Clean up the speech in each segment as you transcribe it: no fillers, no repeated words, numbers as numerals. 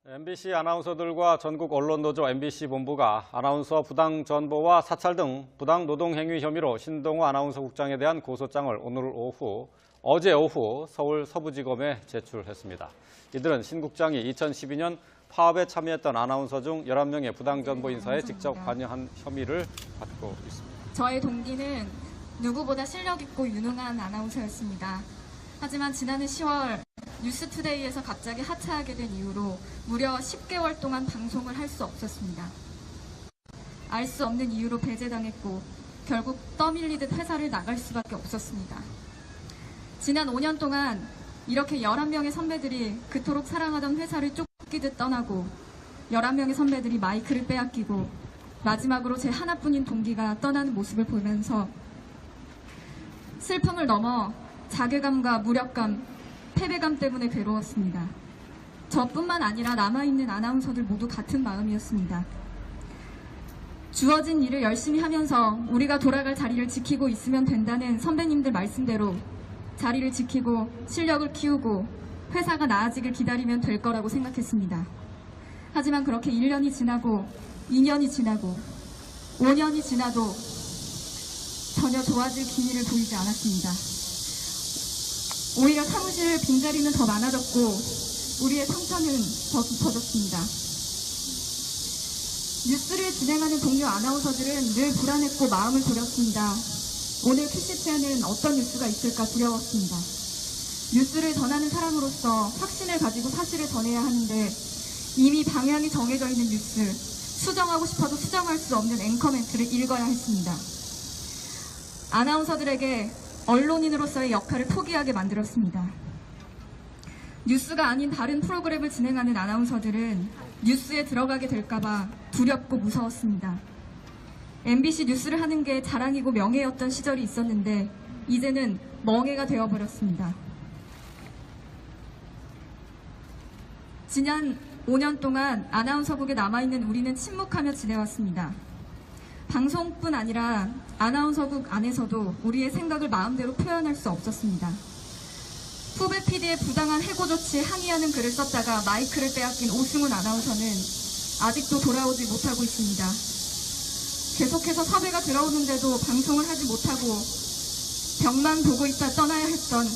MBC 아나운서들과 전국 언론노조 MBC 본부가 아나운서 부당 전보와 사찰 등 부당 노동 행위 혐의로 신동호 아나운서국장에 대한 고소장을 어제 오후 서울 서부지검에 제출했습니다. 이들은 신 국장이 2012년 파업에 참여했던 아나운서 중 11명의 부당 전보 인사에 직접 관여한 혐의를 받고 있습니다. 저의 동기는 누구보다 실력 있고 유능한 아나운서였습니다. 하지만 지난해 10월 뉴스투데이에서 갑자기 하차하게 된 이후로 무려 10개월 동안 방송을 할 수 없었습니다. 알 수 없는 이유로 배제당했고 결국 떠밀리듯 회사를 나갈 수밖에 없었습니다. 지난 5년 동안 이렇게 11명의 선배들이 그토록 사랑하던 회사를 쫓기듯 떠나고 11명의 선배들이 마이크를 빼앗기고 마지막으로 제 하나뿐인 동기가 떠나는 모습을 보면서 슬픔을 넘어 자괴감과 무력감, 패배감 때문에 괴로웠습니다. 저뿐만 아니라 남아있는 아나운서들 모두 같은 마음이었습니다. 주어진 일을 열심히 하면서 우리가 돌아갈 자리를 지키고 있으면 된다는 선배님들 말씀대로 자리를 지키고 실력을 키우고 회사가 나아지길 기다리면 될 거라고 생각했습니다. 하지만 그렇게 1년이 지나고 2년이 지나고 5년이 지나도 전혀 좋아질 기미를 보이지 않았습니다. 오히려 사무실 빈자리는 더 많아졌고 우리의 상처는 더 깊어졌습니다. 뉴스를 진행하는 동료 아나운서들은 늘 불안했고 마음을 졸였습니다. 오늘 PCT에는 어떤 뉴스가 있을까 두려웠습니다. 뉴스를 전하는 사람으로서 확신을 가지고 사실을 전해야 하는데 이미 방향이 정해져 있는 뉴스, 수정하고 싶어도 수정할 수 없는 앵커 멘트를 읽어야 했습니다. 아나운서들에게 언론인으로서의 역할을 포기하게 만들었습니다. 뉴스가 아닌 다른 프로그램을 진행하는 아나운서들은 뉴스에 들어가게 될까봐 두렵고 무서웠습니다. MBC 뉴스를 하는 게 자랑이고 명예였던 시절이 있었는데 이제는 멍해가 되어버렸습니다. 지난 5년 동안 아나운서국에 남아있는 우리는 침묵하며 지내왔습니다. 방송뿐 아니라 아나운서국 안에서도 우리의 생각을 마음대로 표현할 수 없었습니다. 후배 PD의 부당한 해고 조치에 항의하는 글을 썼다가 마이크를 빼앗긴 오승훈 아나운서는 아직도 돌아오지 못하고 있습니다. 계속해서 섭외가 들어오는데도 방송을 하지 못하고 벽만 보고 있다 떠나야 했던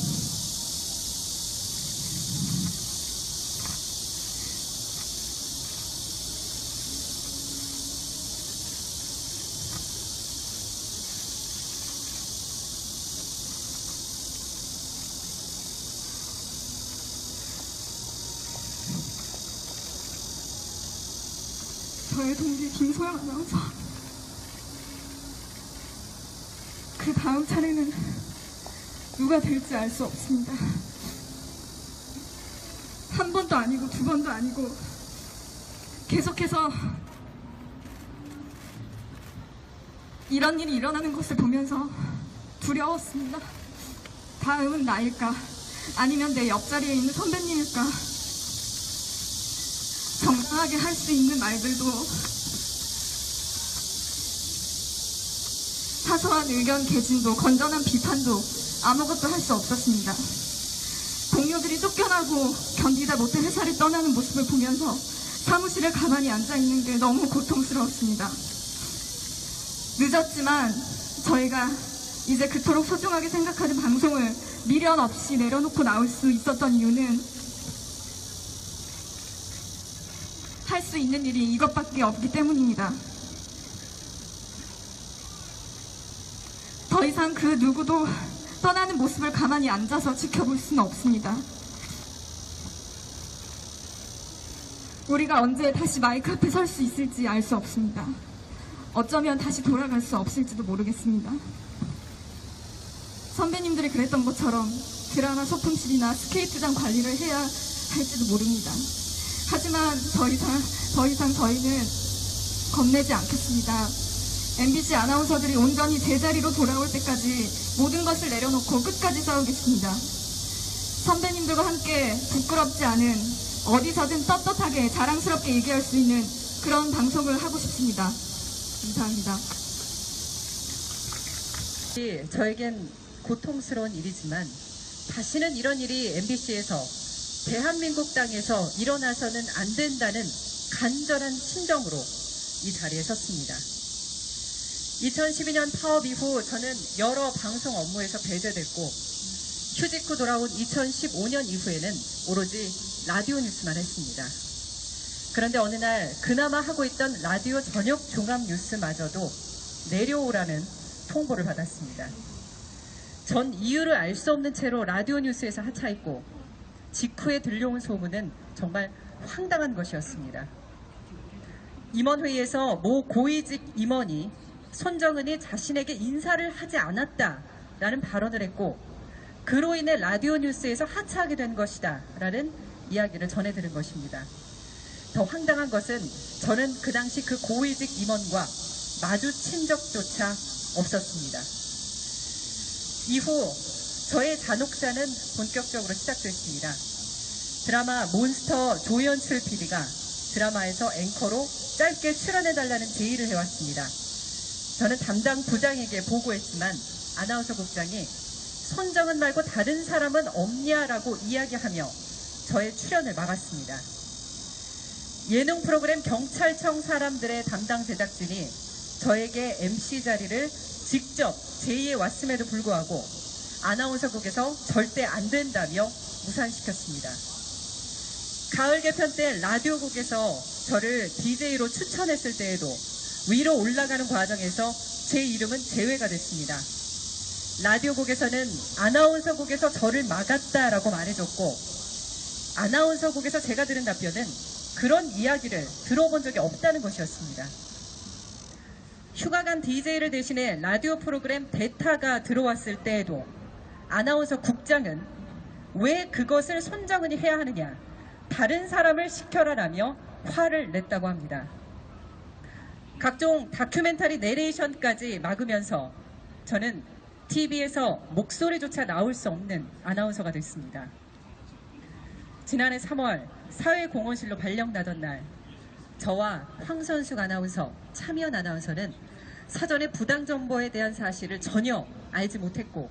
저의 동기 김소영 아나운서. 그 다음 차례는 누가 될지 알 수 없습니다. 한 번도 아니고 두 번도 아니고 계속해서 이런 일이 일어나는 것을 보면서 두려웠습니다. 다음은 나일까? 아니면 내 옆자리에 있는 선배님일까? 정당하게 할 수 있는 말들도 사소한 의견 개진도 건전한 비판도 아무것도 할 수 없었습니다. 동료들이 쫓겨나고 견디다 못해 회사를 떠나는 모습을 보면서 사무실에 가만히 앉아있는 게 너무 고통스러웠습니다. 늦었지만 저희가 이제 그토록 소중하게 생각하는 방송을 미련 없이 내려놓고 나올 수 있었던 이유는 할 수 있는 일이 이것밖에 없기 때문입니다. 더 이상 그 누구도 떠나는 모습을 가만히 앉아서 지켜볼 수는 없습니다. 우리가 언제 다시 마이크 앞에 설 수 있을지 알 수 없습니다. 어쩌면 다시 돌아갈 수 없을지도 모르겠습니다. 선배님들이 그랬던 것처럼 드라마 소품실이나 스케이트장 관리를 해야 할지도 모릅니다. 하지만 더 이상 저희는 겁내지 않겠습니다. MBC 아나운서들이 온전히 제자리로 돌아올 때까지 모든 것을 내려놓고 끝까지 싸우겠습니다. 선배님들과 함께 부끄럽지 않은 어디서든 떳떳하게 자랑스럽게 얘기할 수 있는 그런 방송을 하고 싶습니다. 감사합니다. 저에겐 고통스러운 일이지만 다시는 이런 일이 MBC에서 대한민국 땅에서 일어나서는 안 된다는 간절한 심정으로 이 자리에 섰습니다. 2012년 파업 이후 저는 여러 방송 업무에서 배제됐고 휴직 후 돌아온 2015년 이후에는 오로지 라디오 뉴스만 했습니다. 그런데 어느 날 그나마 하고 있던 라디오 저녁 종합 뉴스마저도 내려오라는 통보를 받았습니다. 전 이유를 알 수 없는 채로 라디오 뉴스에서 하차했고 직후에 들려온 소문은 정말 황당한 것이었습니다. 임원회의에서 모 고위직 임원이 손정은이 자신에게 인사를 하지 않았다라는 발언을 했고 그로 인해 라디오 뉴스에서 하차하게 된 것이다 라는 이야기를 전해 들은 것입니다. 더 황당한 것은 저는 그 당시 그 고위직 임원과 마주친 적조차 없었습니다. 이후 저의 잔혹사는 본격적으로 시작됐습니다. 드라마 몬스터 조연출 PD가 드라마에서 앵커로 짧게 출연해달라는 제의를 해왔습니다. 저는 담당 부장에게 보고했지만 아나운서 국장이 손정은 말고 다른 사람은 없냐라고 이야기하며 저의 출연을 막았습니다. 예능 프로그램 경찰청 사람들의 담당 제작진이 저에게 MC 자리를 직접 제의해 왔음에도 불구하고 아나운서국에서 절대 안 된다며 무산시켰습니다. 가을 개편 때 라디오국에서 저를 DJ로 추천했을 때에도 위로 올라가는 과정에서 제 이름은 제외가 됐습니다. 라디오국에서는 아나운서국에서 저를 막았다라고 말해줬고 아나운서국에서 제가 들은 답변은 그런 이야기를 들어본 적이 없다는 것이었습니다. 휴가 간 DJ를 대신해 라디오 프로그램 대타가 들어왔을 때에도 아나운서 국장은 왜 그것을 손정은이 해야 하느냐 다른 사람을 시켜라라며 화를 냈다고 합니다. 각종 다큐멘터리 내레이션까지 막으면서 저는 TV에서 목소리조차 나올 수 없는 아나운서가 됐습니다. 지난해 3월 사회공헌실로 발령나던 날 저와 황선숙 아나운서, 차미연 아나운서는 사전에 부당정보에 대한 사실을 전혀 알지 못했고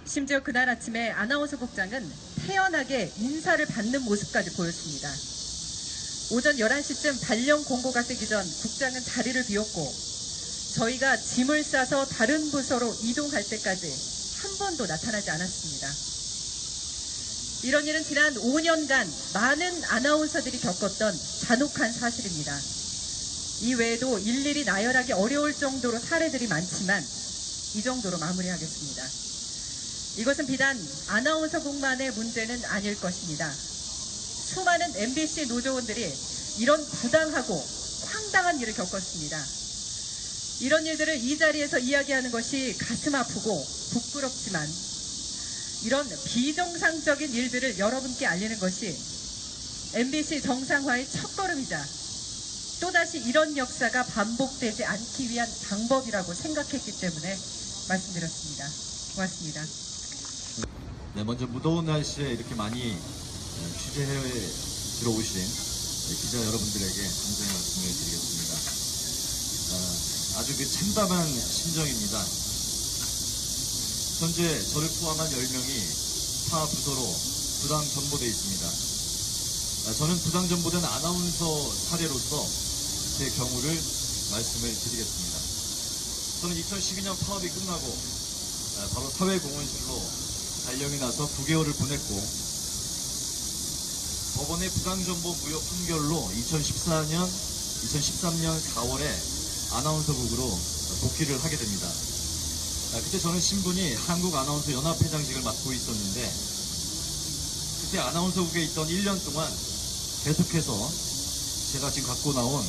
심지어 그날 아침에 아나운서 국장은 태연하게 인사를 받는 모습까지 보였습니다. 오전 11시쯤 발령 공고가 뜨기 전 국장은 자리를 비웠고 저희가 짐을 싸서 다른 부서로 이동할 때까지 한 번도 나타나지 않았습니다. 이런 일은 지난 5년간 많은 아나운서들이 겪었던 잔혹한 사실입니다. 이 외에도 일일이 나열하기 어려울 정도로 사례들이 많지만 이 정도로 마무리하겠습니다. 이것은 비단 아나운서국만의 문제는 아닐 것입니다. 수많은 MBC 노조원들이 이런 부당하고 황당한 일을 겪었습니다. 이런 일들을 이 자리에서 이야기하는 것이 가슴 아프고 부끄럽지만 이런 비정상적인 일들을 여러분께 알리는 것이 MBC 정상화의 첫걸음이자 또다시 이런 역사가 반복되지 않기 위한 방법이라고 생각했기 때문에 말씀드렸습니다. 고맙습니다. 네, 먼저 무더운 날씨에 이렇게 많이 취재해 들어오신 기자 여러분들에게 감사의 말씀을 드리겠습니다. 아주 참담한 심정입니다. 현재 저를 포함한 10명이 타 부서로 부당 전보되어 있습니다. 저는 부당 전보된 아나운서 사례로서 제 경우를 말씀을 드리겠습니다. 저는 2012년 파업이 끝나고 바로 사회공헌실로 발령이 나서 9개월을 보냈고 법원의 부당정보 무효 판결로 2013년 4월에 아나운서국으로 복귀를 하게 됩니다. 그때 저는 신분이 한국아나운서연합회장직을 맡고 있었는데 그때 아나운서국에 있던 1년 동안 계속해서 제가 지금 갖고 나온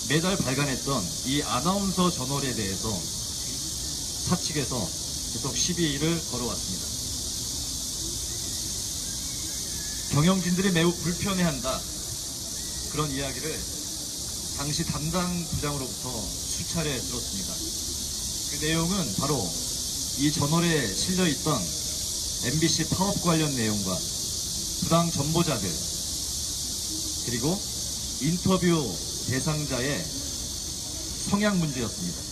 매달 발간했던 이 아나운서 저널에 대해서 사측에서 계속 시비를 걸어왔습니다. 경영진들이 매우 불편해한다. 그런 이야기를 당시 담당 부장으로부터 수차례 들었습니다. 그 내용은 바로 이 저널에 실려있던 MBC 파업 관련 내용과 부당 전보자들 그리고 인터뷰 대상자의 성향 문제였습니다.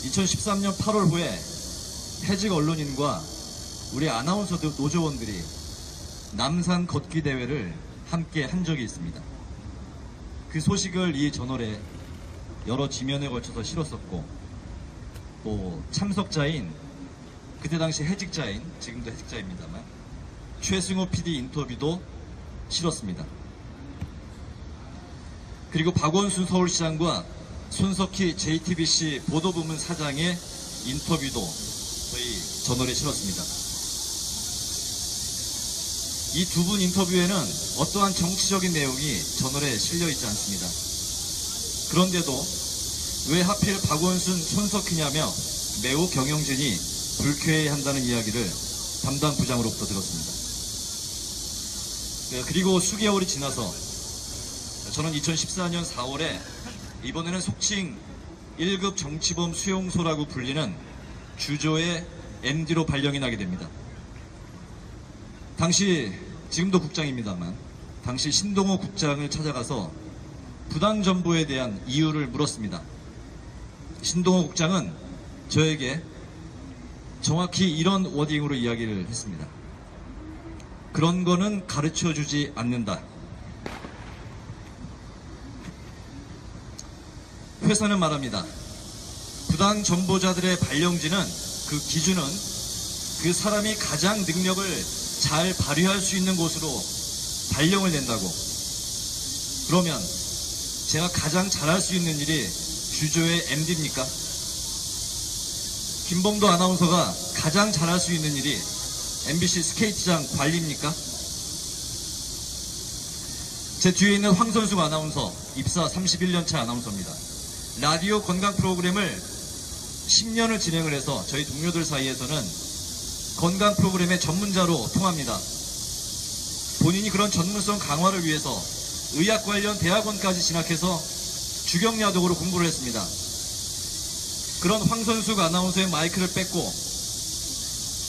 2013년 8월 후에 해직 언론인과 우리 아나운서 노조원들이 남산 걷기 대회를 함께 한 적이 있습니다. 그 소식을 이 저널에 여러 지면에 걸쳐서 실었었고, 또 참석자인, 그때 당시 해직자인, 지금도 해직자입니다만, 최승호 PD 인터뷰도 실었습니다. 그리고 박원순 서울시장과 손석희 JTBC 보도부문 사장의 인터뷰도 저희 저널에 실었습니다. 이 두 분 인터뷰에는 어떠한 정치적인 내용이 저널에 실려 있지 않습니다. 그런데도 왜 하필 박원순, 손석희냐며 매우 경영진이 불쾌해한다는 이야기를 담당 부장으로부터 들었습니다. 그리고 수개월이 지나서 저는 2014년 4월에 이번에는 속칭 1급 정치범 수용소라고 불리는 주조의 MD로 발령이 나게 됩니다. 당시, 지금도 국장입니다만, 당시 신동호 국장을 찾아가서 부당정보에 대한 이유를 물었습니다. 신동호 국장은 저에게 정확히 이런 워딩으로 이야기를 했습니다. 그런 거는 가르쳐주지 않는다. 회사는 말합니다. 부당 정보자들의 발령지는, 그 기준은 그 사람이 가장 능력을 잘 발휘할 수 있는 곳으로 발령을 낸다고. 그러면 제가 가장 잘할 수 있는 일이 주조의 MD입니까? 김범도 아나운서가 가장 잘할 수 있는 일이 MBC 스케이트장 관리입니까? 제 뒤에 있는 황선숙 아나운서, 입사 31년차 아나운서입니다. 라디오 건강 프로그램을 10년을 진행을 해서 저희 동료들 사이에서는 건강 프로그램의 전문자로 통합니다. 본인이 그런 전문성 강화를 위해서 의학 관련 대학원까지 진학해서 주경야독으로 공부를 했습니다. 그런 황선숙 아나운서의 마이크를 뺏고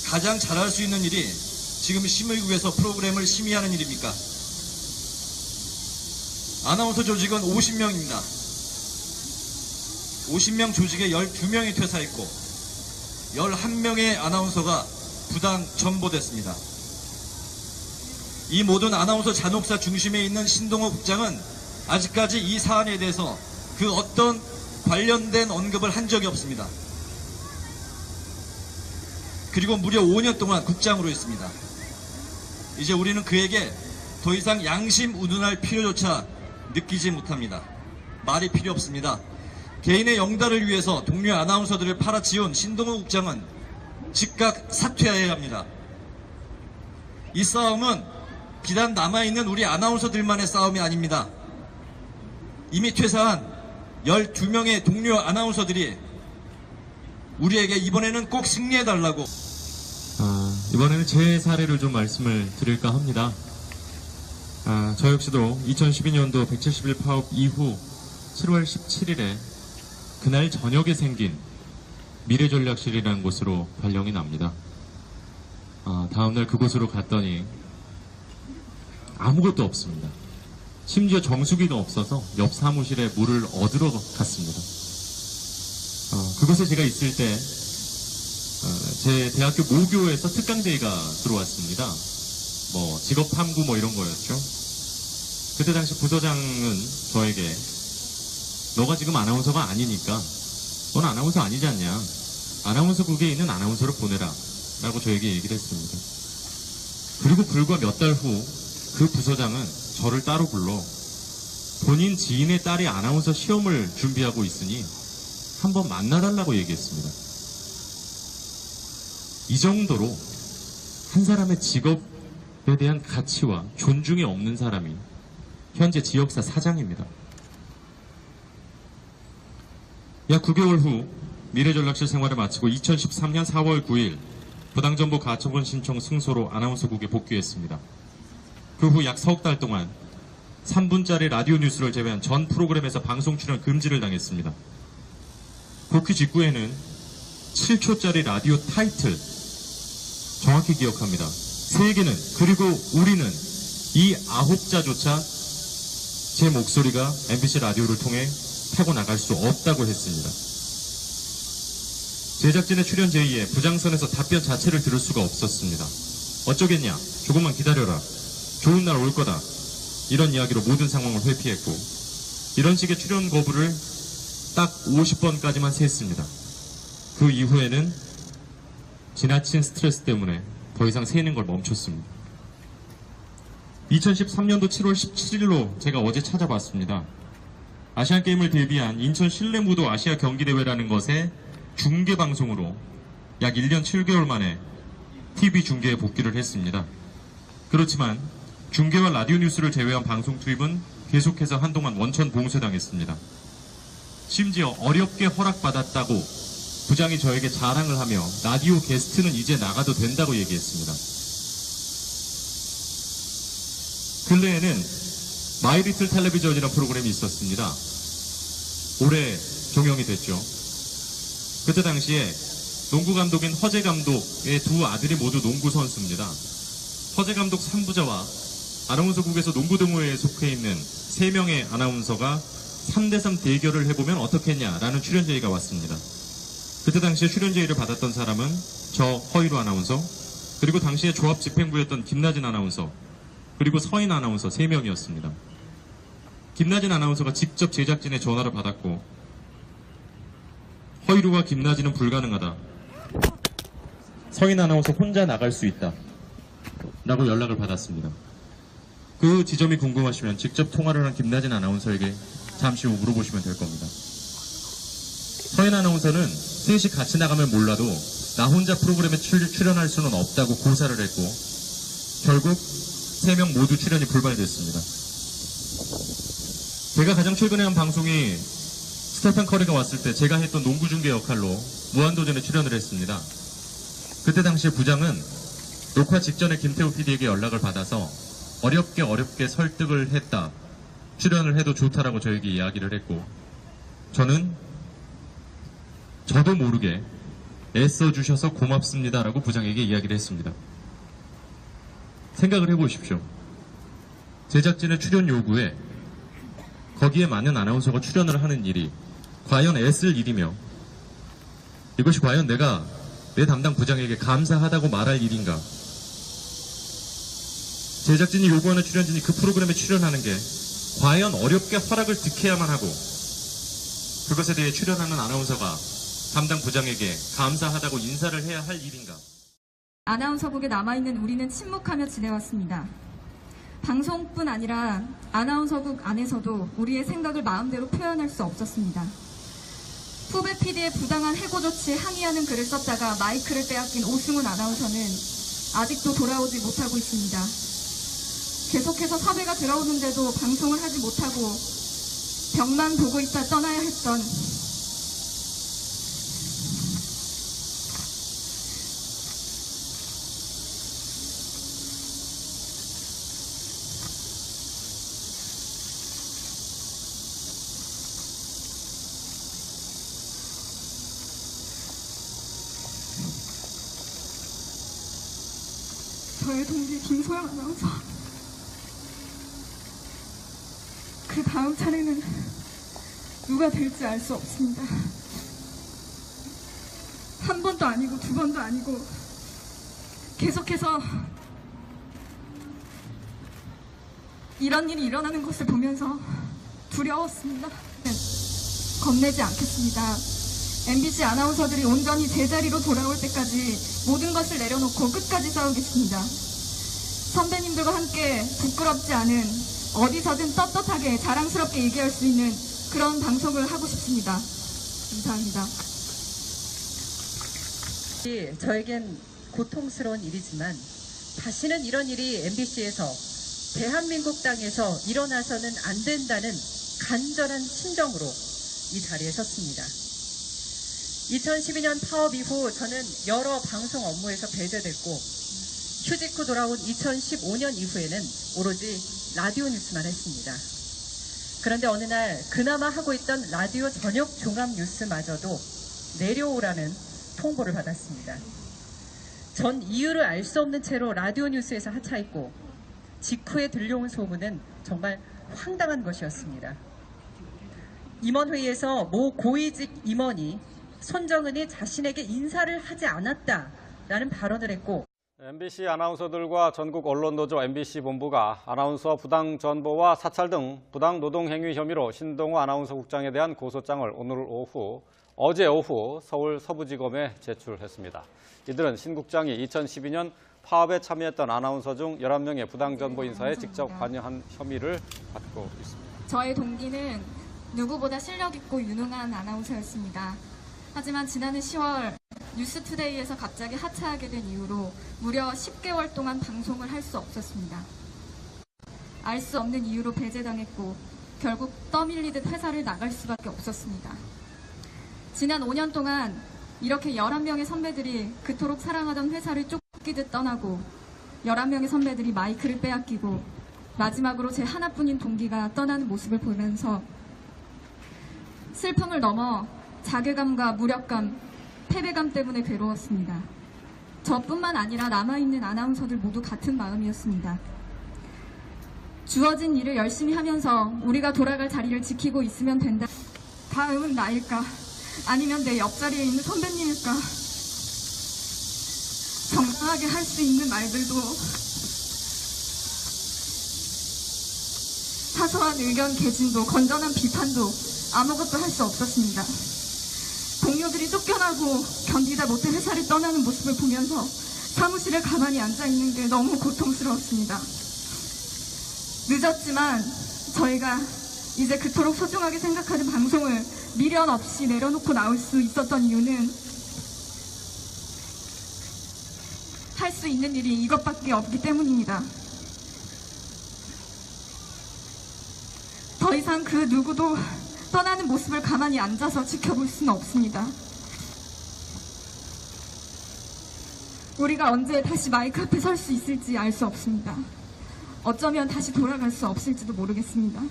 가장 잘할 수 있는 일이 지금 심의국에서 프로그램을 심의하는 일입니까? 아나운서 조직은 50명입니다. 50명 조직에 12명이 퇴사했고 11명의 아나운서가 부당 전보됐습니다. 이 모든 아나운서 잔혹사 중심에 있는 신동호 국장은 아직까지 이 사안에 대해서 그 어떤 관련된 언급을 한 적이 없습니다. 그리고 무려 5년 동안 국장으로 있습니다. 이제 우리는 그에게 더 이상 양심 운운할 필요조차 느끼지 못합니다. 말이 필요 없습니다. 개인의 영달을 위해서 동료 아나운서들을 팔아치운 신동호 국장은 즉각 사퇴해야 합니다. 이 싸움은 비단 남아있는 우리 아나운서들만의 싸움이 아닙니다. 이미 퇴사한 12명의 동료 아나운서들이 우리에게 이번에는 꼭 승리해달라고. 이번에는 제 사례를 좀 말씀을 드릴까 합니다. 저 역시도 2012년도 171 파업 이후 7월 17일에 그날 저녁에 생긴 미래전략실이라는 곳으로 발령이 납니다. 다음날 그곳으로 갔더니 아무것도 없습니다. 심지어 정수기도 없어서 옆 사무실에 물을 얻으러 갔습니다. 그곳에 제가 있을 때 제 대학교 모교에서 특강대회가 들어왔습니다. 뭐 직업탐구 뭐 이런 거였죠. 그때 당시 부서장은 저에게 너가 지금 아나운서가 아니니까 넌 아나운서 아니지 않냐, 아나운서국에 있는 아나운서를 보내라 라고 저에게 얘기를 했습니다. 그리고 불과 몇 달 후 그 부서장은 저를 따로 불러 본인 지인의 딸이 아나운서 시험을 준비하고 있으니 한번 만나달라고 얘기했습니다. 이 정도로 한 사람의 직업에 대한 가치와 존중이 없는 사람이 현재 지역사 사장입니다. 약 9개월 후 미래전략실 생활을 마치고 2013년 4월 9일 부당정보 가처분 신청 승소로 아나운서국에 복귀했습니다. 그 후 약 석 달 동안 3분짜리 라디오 뉴스를 제외한 전 프로그램에서 방송 출연 금지를 당했습니다. 복귀 직후에는 7초짜리 라디오 타이틀 정확히 기억합니다. 세계는, 그리고 우리는, 이 9자조차 제 목소리가 MBC 라디오를 통해 타고 나갈 수 없다고 했습니다. 제작진의 출연 제의에 부장선에서 답변 자체를 들을 수가 없었습니다. 어쩌겠냐, 조금만 기다려라. 좋은 날 올 거다. 이런 이야기로 모든 상황을 회피했고 이런 식의 출연 거부를 딱 50번까지만 세했습니다. 그 이후에는 지나친 스트레스 때문에 더 이상 세는 걸 멈췄습니다. 2013년도 7월 17일로 제가 어제 찾아봤습니다. 아시안게임을 대비한 인천 실내무도 아시아 경기대회라는 것에 중계방송으로 약 1년 7개월 만에 TV 중계에 복귀를 했습니다. 그렇지만 중계와 라디오 뉴스를 제외한 방송 투입은 계속해서 한동안 원천 봉쇄당했습니다. 심지어 어렵게 허락받았다고 부장이 저에게 자랑을 하며 라디오 게스트는 이제 나가도 된다고 얘기했습니다. 근래에는 마이리틀 텔레비전이라는 프로그램이 있었습니다. 올해 종영이 됐죠. 그때 당시에 농구 감독인 허재 감독의 두 아들이 모두 농구 선수입니다. 허재 감독 3부자와 아나운서국에서 농구 동호회에 속해 있는 3명의 아나운서가 3대3 대결을 해보면 어떻겠냐라는 출연 제의가 왔습니다. 그때 당시에 출연 제의를 받았던 사람은 저 허이루 아나운서, 그리고 당시에 조합 집행부였던 김나진 아나운서, 그리고 서인 아나운서 3명이었습니다. 김나진 아나운서가 직접 제작진의 전화를 받았고 허이루와 김나진은 불가능하다. 서인 아나운서 혼자 나갈 수 있다. 라고 연락을 받았습니다. 그 지점이 궁금하시면 직접 통화를 한 김나진 아나운서에게 잠시 후 물어보시면 될 겁니다. 서인 아나운서는 셋이 같이 나가면 몰라도 나 혼자 프로그램에 출연할 수는 없다고 고사를 했고 결국 3명 모두 출연이 불발됐습니다. 제가 가장 최근에 한 방송이 스테판 커리가 왔을 때 제가 했던 농구 중계 역할로 무한도전에 출연을 했습니다. 그때 당시에 부장은 녹화 직전에 김태우 PD에게 연락을 받아서 어렵게 설득을 했다. 출연을 해도 좋다라고 저에게 이야기를 했고 저는 저도 모르게 애써주셔서 고맙습니다라고 부장에게 이야기를 했습니다. 생각을 해보십시오. 제작진의 출연 요구에 거기에 많은 아나운서가 출연을 하는 일이 과연 애쓸 일이며 이것이 과연 내가 내 담당 부장에게 감사하다고 말할 일인가. 제작진이 요구하는 출연진이 그 프로그램에 출연하는 게 과연 어렵게 허락을 득해야만 하고 그것에 대해 출연하는 아나운서가 담당 부장에게 감사하다고 인사를 해야 할 일인가. 아나운서국에 남아있는 우리는 침묵하며 지내왔습니다. 방송뿐 아니라 아나운서국 안에서도 우리의 생각을 마음대로 표현할 수 없었습니다. 후배 PD의 부당한 해고 조치에 항의하는 글을 썼다가 마이크를 빼앗긴 오승훈 아나운서는 아직도 돌아오지 못하고 있습니다. 계속해서 섭외가 들어오는데도 방송을 하지 못하고 벽만 보고 있다 떠나야 했던 저의 동기 김소영 아나운서. 그 다음 차례는 누가 될지 알 수 없습니다. 한 번도 아니고 두 번도 아니고 계속해서 이런 일이 일어나는 것을 보면서 두려웠습니다. 겁내지 않겠습니다. MBC 아나운서들이 온전히 제자리로 돌아올 때까지 모든 것을 내려놓고 끝까지 싸우겠습니다. 선배님들과 함께 부끄럽지 않은 어디서든 떳떳하게 자랑스럽게 얘기할 수 있는 그런 방송을 하고 싶습니다. 감사합니다. 저에겐 고통스러운 일이지만 다시는 이런 일이 MBC에서 대한민국 땅에서 일어나서는 안 된다는 간절한 심정으로 이 자리에 섰습니다. 2012년 파업 이후 저는 여러 방송 업무에서 배제됐고 휴직 후 돌아온 2015년 이후에는 오로지 라디오 뉴스만 했습니다. 그런데 어느 날 그나마 하고 있던 라디오 저녁 종합 뉴스마저도 내려오라는 통보를 받았습니다. 전 이유를 알 수 없는 채로 라디오 뉴스에서 하차했고 직후에 들려온 소문은 정말 황당한 것이었습니다. 임원회의에서 모 고위직 임원이 손정은이 자신에게 인사를 하지 않았다라는 발언을 했고 MBC 아나운서들과 전국 언론노조 MBC 본부가 아나운서 부당 전보와 사찰 등 부당 노동 행위 혐의로 신동호 아나운서국장에 대한 고소장을 어제 오후 서울 서부지검에 제출했습니다. 이들은 신 국장이 2012년 파업에 참여했던 아나운서 중 11명의 부당 전보 인사에 직접 관여한 혐의를 받고 있습니다. 저의 동기는 누구보다 실력 있고 유능한 아나운서였습니다. 하지만 지난해 10월 뉴스투데이에서 갑자기 하차하게 된 이후로 무려 10개월 동안 방송을 할 수 없었습니다. 알 수 없는 이유로 배제당했고 결국 떠밀리듯 회사를 나갈 수밖에 없었습니다. 지난 5년 동안 이렇게 11명의 선배들이 그토록 사랑하던 회사를 쫓기듯 떠나고 11명의 선배들이 마이크를 빼앗기고 마지막으로 제 하나뿐인 동기가 떠나는 모습을 보면서 슬픔을 넘어 자괴감과 무력감, 패배감 때문에 괴로웠습니다. 저뿐만 아니라 남아있는 아나운서들 모두 같은 마음이었습니다. 주어진 일을 열심히 하면서 우리가 돌아갈 자리를 지키고 있으면 된다. 다음은 나일까? 아니면 내 옆자리에 있는 선배님일까? 정당하게 할 수 있는 말들도 사소한 의견 개진도 건전한 비판도 아무것도 할 수 없었습니다. 동료들이 쫓겨나고 견디다 못해 회사를 떠나는 모습을 보면서 사무실에 가만히 앉아있는 게 너무 고통스러웠습니다. 늦었지만 저희가 이제 그토록 소중하게 생각하는 방송을 미련 없이 내려놓고 나올 수 있었던 이유는 할 수 있는 일이 이것밖에 없기 때문입니다. 더 이상 그 누구도 떠나는 모습을 가만히 앉아서 지켜볼 수는 없습니다. 우리가 언제 다시 마이크 앞에 설 수 있을지 알 수 없습니다. 어쩌면 다시 돌아갈 수 없을지도 모르겠습니다.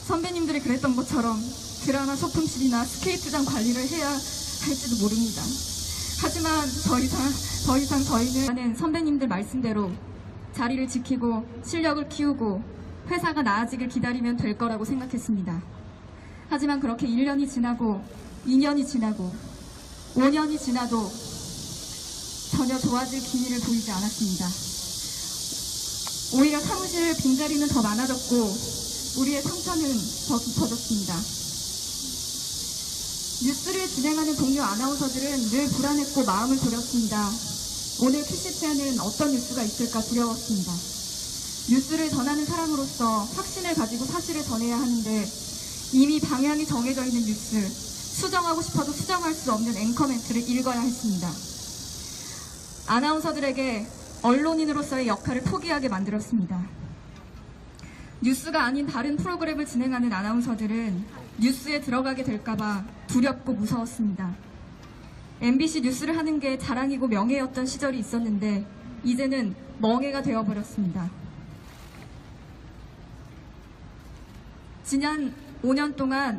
선배님들이 그랬던 것처럼 드라마 소품실이나 스케이트장 관리를 해야 할지도 모릅니다. 하지만 더 이상 저희는 선배님들 말씀대로 자리를 지키고 실력을 키우고 회사가 나아지길 기다리면 될 거라고 생각했습니다. 하지만 그렇게 1년이 지나고 2년이 지나고 5년이 지나도 전혀 좋아질 기미를 보이지 않았습니다. 오히려 사무실 빈자리는 더 많아졌고 우리의 상처는 더 깊어졌습니다. 뉴스를 진행하는 동료 아나운서들은 늘 불안했고 마음을 졸였습니다. 오늘 큐시트에는 어떤 뉴스가 있을까 두려웠습니다. 뉴스를 전하는 사람으로서 확신을 가지고 사실을 전해야 하는데 이미 방향이 정해져 있는 뉴스, 수정하고 싶어도 수정할 수 없는 앵커 멘트를 읽어야 했습니다. 아나운서들에게 언론인으로서의 역할을 포기하게 만들었습니다. 뉴스가 아닌 다른 프로그램을 진행하는 아나운서들은 뉴스에 들어가게 될까봐 두렵고 무서웠습니다. MBC 뉴스를 하는 게 자랑이고 명예였던 시절이 있었는데 이제는 멍해가 되어버렸습니다. 지난 5년 동안